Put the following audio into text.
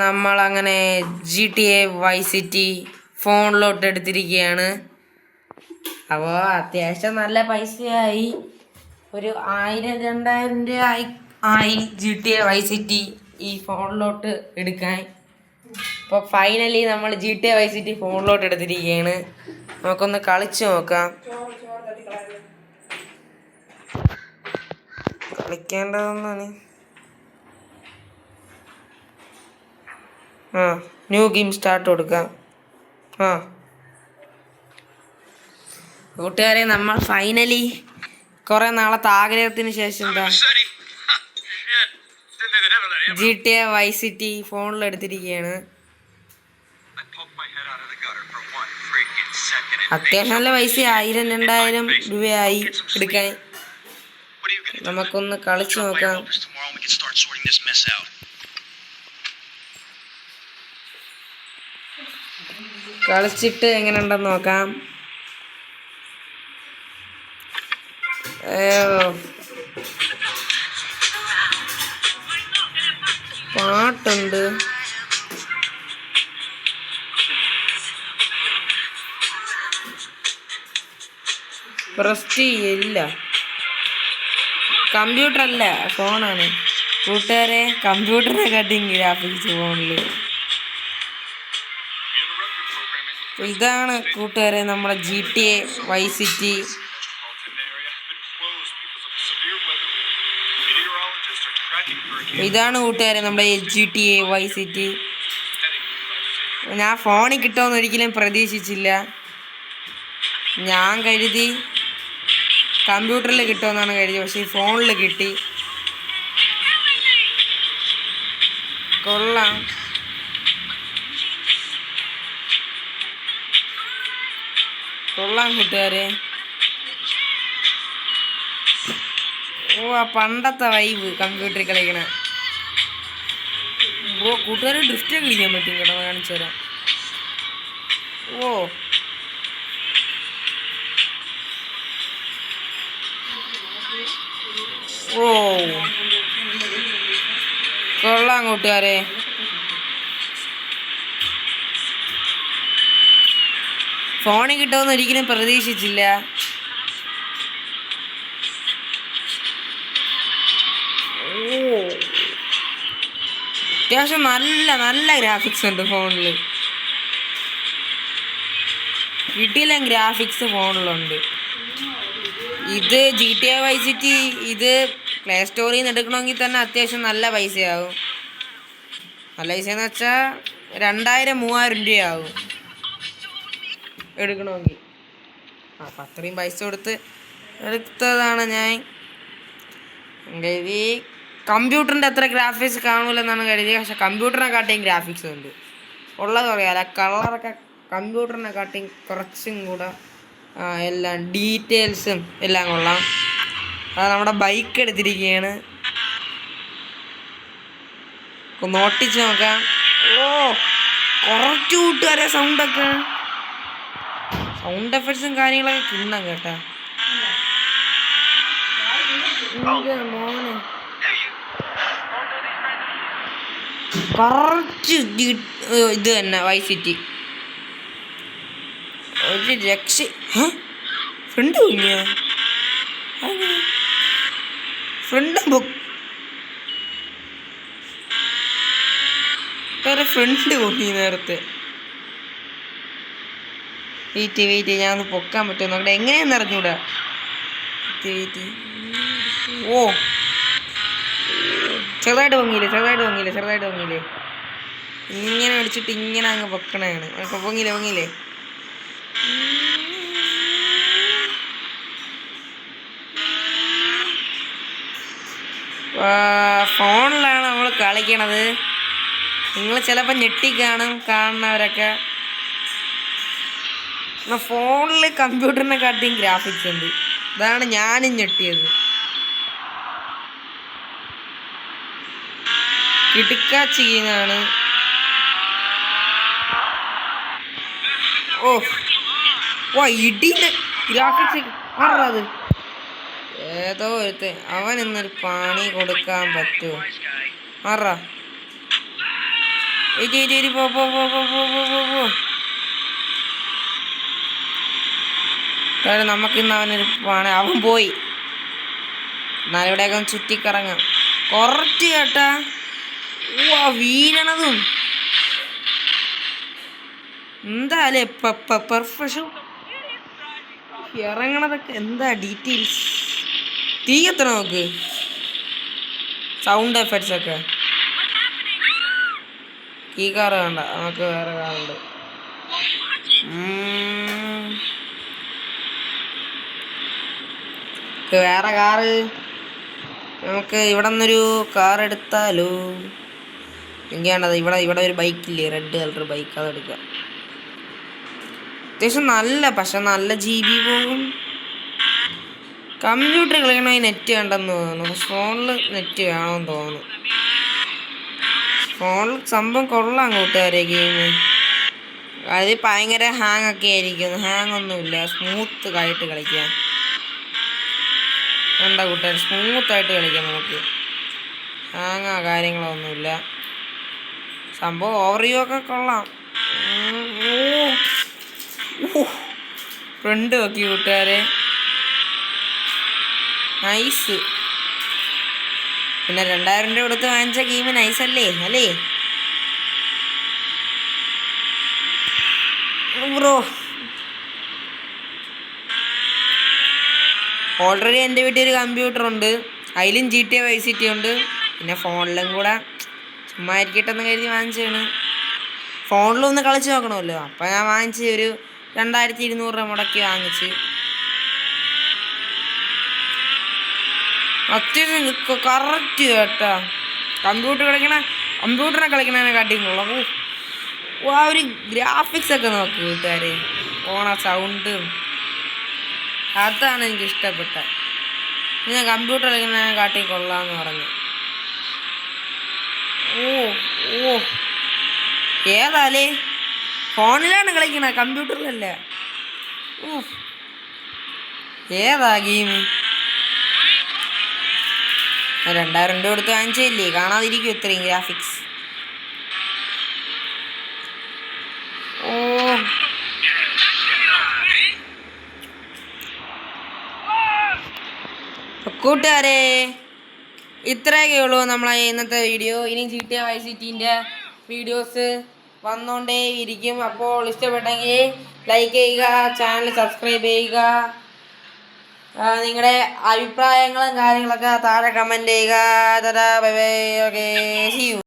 നമ്മളങ്ങനെ GTA Vice City ഫോണിലോട്ട് എടുത്തിരിക്കുകയാണ്. അപ്പോൾ അത്യാവശ്യം നല്ല പൈസയായി, ഒരു 1000-2000 രൂപ ആയി GTA Vice City ഈ ഫോണിലോട്ട് എടുക്കാൻ. അപ്പോൾ ഫൈനലി നമ്മൾ GTA Vice City ഫോണിലോട്ട് എടുത്തിരിക്കുകയാണ്. നമുക്കൊന്ന് കളിച്ച് നോക്കാം. കളിക്കേണ്ടതെന്നാണ് ന്യൂ ഗെയിം സ്റ്റാർട്ട് കൊടുക്കാം. കൂട്ടുകാരെ, നമ്മൾ ഫൈനലി കുറെ നാളത്തെ ആഗ്രഹത്തിന് ശേഷം GTA Vice City ഫോണിൽ എടുത്തിരിക്കുകയാണ്. അത്യാവശ്യം നല്ല പൈസ, 1000-2000 രൂപയായി എടുക്കാൻ. നമുക്കൊന്ന് കളിച്ചു നോക്കാം. കളിച്ചിട്ട് എങ്ങനെ ഉണ്ടെന്ന് നോക്കാം. പാട്ടുണ്ട്, പ്രസ്റ്റീജ് ഇല്ല. കമ്പ്യൂട്ടർ അല്ല, ഫോണാണ് കൂട്ടുകാരെ. കമ്പ്യൂട്ടറിനെ കാട്ടിയും ഗ്രാഫിക്സ് ഫോണില്. ഇതാണ് കൂട്ടുകാരെ നമ്മുടെ GTA Vice City. ഇതാണ് കൂട്ടുകാരെ നമ്മുടെ GTA Vice City. ഞാൻ ഫോണിൽ കിട്ടുമെന്ന് ഒരിക്കലും പ്രതീക്ഷിച്ചില്ല. ഞാൻ കരുതി കമ്പ്യൂട്ടറിൽ കിട്ടുമെന്നാണ് കരുതി, പക്ഷെ ഈ ഫോണിൽ കിട്ടി. കൊള്ളാം. കൂട്ടുകാരെ. ആ പണ്ടത്തെ വൈബ് കമ്പ്യൂട്ടറിൽ കളിക്കണ. കൂട്ടുകാർ ഡ്രിഫ്റ്റ് കളിക്കാൻ പറ്റും കേട്ടോ, കാണിച്ചു തരാം. കൊള്ളാം കൂട്ടുകാരെ. ഫോണിൽ കിട്ടുമെന്ന് ഒരിക്കലും പ്രതീക്ഷിച്ചില്ല. അത്യാവശ്യം നല്ല ഗ്രാഫിക്സ് ഉണ്ട് ഫോണിൽ. കിട്ടിയില്ല ഗ്രാഫിക്സ് ഫോണിലുണ്ട്. ഇത് GTA Vice City ഇത് പ്ലേ സ്റ്റോറിൽ നിന്ന് എടുക്കണമെങ്കിൽ തന്നെ അത്യാവശ്യം നല്ല പൈസയാകും. നല്ല പൈസയെന്ന് വെച്ചാൽ 2000-3000 രൂപയാകും എടുക്കണമെങ്കിൽ. അപ്പം അത്രയും പൈസ കൊടുത്ത് എടുത്തതാണ് ഞാൻ. കരുതി കമ്പ്യൂട്ടറിൻ്റെ അത്ര ഗ്രാഫിക്സ് കാണൂലെന്നാണ് കരുതിയത്, പക്ഷെ കമ്പ്യൂട്ടറിനെ കാട്ടിയും ഗ്രാഫിക്സ് ഉണ്ട്. ഉള്ളത് പറയാല, കളറൊക്കെ കമ്പ്യൂട്ടറിനെ കാട്ടിയും കുറച്ചും കൂടെ എല്ലാം ഡീറ്റെയിൽസും എല്ലാം കൊള്ളാം. അത് നമ്മുടെ ബൈക്ക് എടുത്തിരിക്കുകയാണ്. ഒന്ന് ഓട്ടിച്ച് നോക്കാം. കുറച്ച് കൂട്ടുകാരെ സൗണ്ടൊക്കെ, സൗണ്ട് എഫക്ട്സും കാര്യങ്ങളൊക്കെ കിണ്ണം കേട്ടാ. മോനെ കുറച്ച് ഇത് തന്നെ Vice City ഒരു രക്ഷ. ഫ്രണ്ട് പൊങ്ങിയ ഫ്രണ്ട് ഫ്രണ്ട് പൊങ്ങി നേരത്തെ. വെയിറ്റ് ഞാൻ ഒന്ന് പൊക്കാൻ പറ്റുമോ നോക്കട്ടെ. എങ്ങനെയാന്ന് അറിഞ്ഞൂടാ. ചെറുതായിട്ട് പൊങ്ങിയില്ലേ. ഇങ്ങനെ അടിച്ചിട്ട് ഇങ്ങനെ അങ്ങ് പൊക്കണാണ്. പൊങ്ങിയില്ലേ. ഫോണിലാണ് നമ്മൾ കളിക്കണത്. നിങ്ങൾ ചിലപ്പോൾ കാണുന്നവരൊക്കെ. ഫോണിൽ കമ്പ്യൂട്ടറിനെ കാട്ടിയും ഗ്രാഫിക്സ് ഉണ്ട്. അതാണ് ഞാനും ഞെട്ടിയത്. കിടുക്കാച്ചി ഗെയിമാണ്. ഇടിന്റെ ഗ്രാഫിക്സ് അത് ഏതോ ഒരുത്തെ അവൻ ഇന്നൊരു പണി കൊടുക്കാൻ പറ്റുമോ? നമുക്കിന്ന് അവനൊരു അവൻ പോയി. എന്നാലും ഇവിടെയൊക്കെ ചുറ്റിക്കറങ്ങാം. കുറച്ച് കേട്ടാ വീഴണതും എന്താല്ലേ പെർഫെക്ഷൻ ഇറങ്ങണതൊക്കെ എന്താ ഡീറ്റെയിൽസ്. തീ എത്ര നോക്ക്, സൗണ്ട് എഫക്ട്സ് ഒക്കെ. ഈ കാറ് വേണ്ട, നമുക്ക് വേറെ കാറുണ്ട്. വേറെ കാറ് നമുക്ക് ഇവിടെ നിന്നൊരു കാർ എടുത്താലോ? എങ്കിയാണത് ഇവിടെ ഒരു ബൈക്കില്ലേ, റെഡ് കളർ ബൈക്ക്, അതെടുക്കാം. അത്യാവശ്യം പക്ഷെ നല്ല GB പോകും. കമ്പ്യൂട്ടർ കളിക്കണമെങ്കിൽ നെറ്റ് വേണ്ടെന്ന് തോന്നുന്നു. പക്ഷെ ഫോണിൽ നെറ്റ് വേണമെന്ന് തോന്നുന്നു. ഫോണിൽ സംഭവം കൊള്ളാം കൂട്ടുകാരെ ഗെയിം. അത് ഭയങ്കര ഹാങ് ഒക്കെ ആയിരിക്കും. ഹാങ് ഒന്നുമില്ല, സ്മൂത്ത് ആയിട്ട് കളിക്കാം. വേണ്ട കൂട്ടുകാർ, സ്മൂത്തായിട്ട് കളിക്കാം നമുക്ക്. ഹാങ്ങോ കാര്യങ്ങളോ ഒന്നുമില്ല. സംഭവം ഓവർവ്യൂ ഒക്കെ കൊള്ളാം. ഫ്രണ്ട് നോക്കി കൂട്ടുകാരെ, നൈസ്. പിന്നെ 2000 രൂപ കൊടുത്ത് വാങ്ങിച്ച ഗെയിം നൈസല്ലേ അല്ലേ ബ്രോ? ഓൾറെഡി എൻ്റെ വീട്ടിൽ ഒരു കമ്പ്യൂട്ടർ ഉണ്ട്, അതിലും GTA Vice City ഉണ്ട്. പിന്നെ ഫോണിലും കൂടെ ചുമ്മാ ഇരിക്കട്ടെന്ന് കരുതി വാങ്ങിച്ചാണ്. ഫോണിലൊന്ന് കളിച്ച് നോക്കണമല്ലോ, അപ്പം ഞാൻ വാങ്ങിച്ച് ഒരു 2200 രൂപ മുടക്കി വാങ്ങിച്ച്. അത്യാവശ്യം കറക്റ്റ് കേട്ടാ. കമ്പ്യൂട്ടറിനെ കളിക്കണതിനെക്കാട്ടിയും കൊള്ളാം. ആ ഒരു ഗ്രാഫിക്സ് ഒക്കെ നോക്ക് കൂട്ടുകാരെ, സൗണ്ടും അതാണ് എനിക്ക് ഇഷ്ടപ്പെട്ടത്. ഞാൻ കമ്പ്യൂട്ടർ കളിക്കുന്നതിനെക്കാട്ടിയും കൊള്ളാമെന്ന് പറഞ്ഞു. ഏതാലേ ഫോണിലാണ് കളിക്കണ, കമ്പ്യൂട്ടറിലല്ല. ഏതാ ഗെയിം? 2000 രൂപ കൊടുത്ത് വാങ്ങിച്ചില്ലേ, കാണാതിരിക്കും ഇത്രയും ഗ്രാഫിക്സ്. കൂട്ടുകാരെ, ഇത്രയൊക്കെ ഉള്ളൂ നമ്മളെ ഇന്നത്തെ വീഡിയോ. ഇനി GTA Vice Cityൻ്റെ വീഡിയോസ് വന്നുകൊണ്ടേ ഇരിക്കും. അപ്പോൾ ഇഷ്ടപ്പെട്ടെങ്കിൽ ലൈക്ക് ചെയ്യുക, ചാനൽ സബ്സ്ക്രൈബ് ചെയ്യുക. നിങ്ങളുടെ അഭിപ്രായങ്ങളും കാര്യങ്ങളൊക്കെ താഴെ കമൻറ്റ് ചെയ്യുക. Bye bye, okay, see U.